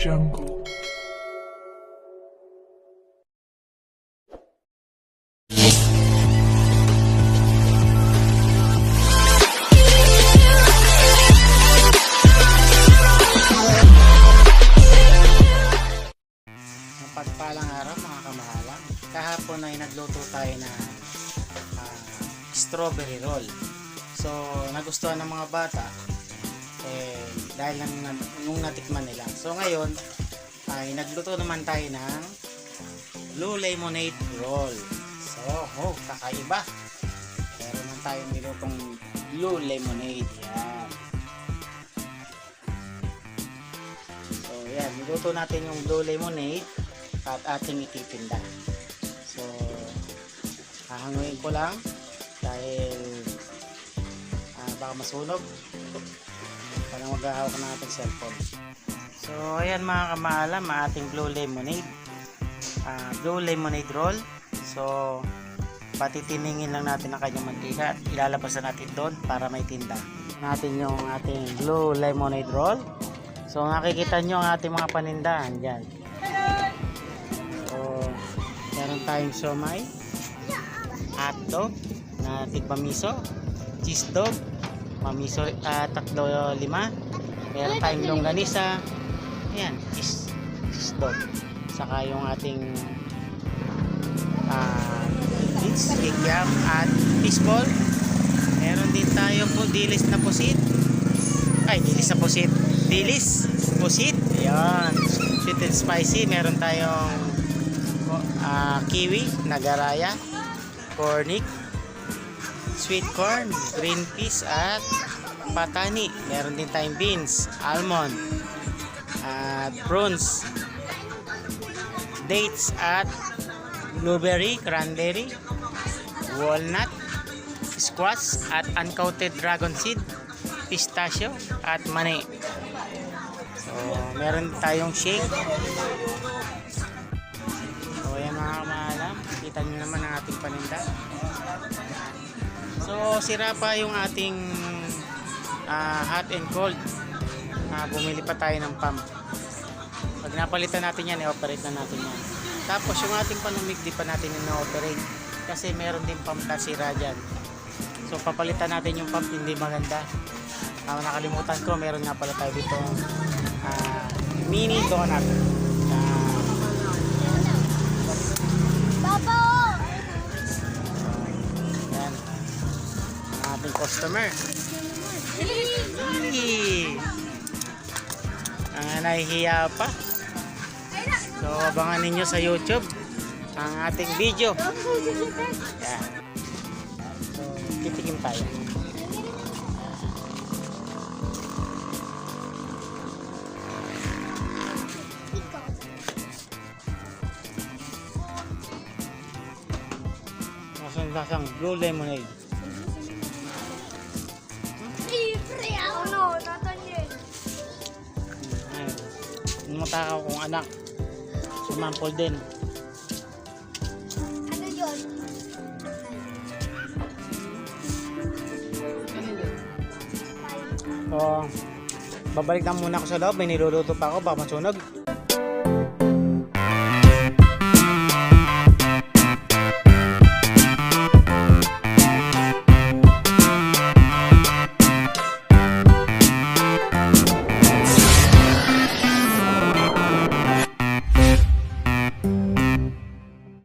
Jungle. Pagpalang araw mga kamahalan, kahapon ay nagluto tayo na strawberry roll. So nagustuhan ng mga bata dahil nung natikman nila. So ngayon ay nagluto naman tayo ng blue lemonade roll. So kakaiba, meron naman tayong nilutong blue lemonade. Yan. So yan, niluto natin yung blue lemonade at ating ititinda. So hahanguin ko lang dahil baka masunog. Parang maghahawak na ating cellphone. So ayan mga kamaalam, ating blue lemonade roll. So patitiningin lang natin ang kanyang mantika at ilalabas na natin doon para may tinda natin yung ating blue lemonade roll. So nakikita nyo ang ating mga panindahan dyan. Meron tayong siomai, hotdog na tigpamiso, cheese dog, mamiso 3-5. Meron tayong longganisa, ayan, cheese dog. Saka yung ating kikiam at fishball. Meron din tayong dilis na pusit. Dilis pusit. Ayan, sweet and spicy. Meron tayong kiwi, nagaraya, cornic, sweet corn, green peas at patani. Meron din tayong beans, almond, at prunes, dates at blueberry, cranberry, walnut, squash at uncoated dragon seed, pistachio at mani. So meron tayong shake. Kita nyo naman ang ating paninda. So sira pa yung ating hot and cold. Bumili pa tayo ng pump. Pag napalitan natin yan, i-operate na natin yan. Tapos yung ating panumig, di pa natin i-operate kasi meron din pump na sira dyan. So papalitan natin yung pump, hindi maganda. Nakalimutan ko, meron nga pala tayo dito mini donut. Yan ang ating customer. Ang nahihiya pa. So abangan ninyo sa YouTube ang ating video. Yan. So titikim tayo. Lasang blue lemonade. Matakaw kong anak. Sumampol din. Ano yun? So babalik na muna ako sa loob. May niluluto pa ako, baka masunog.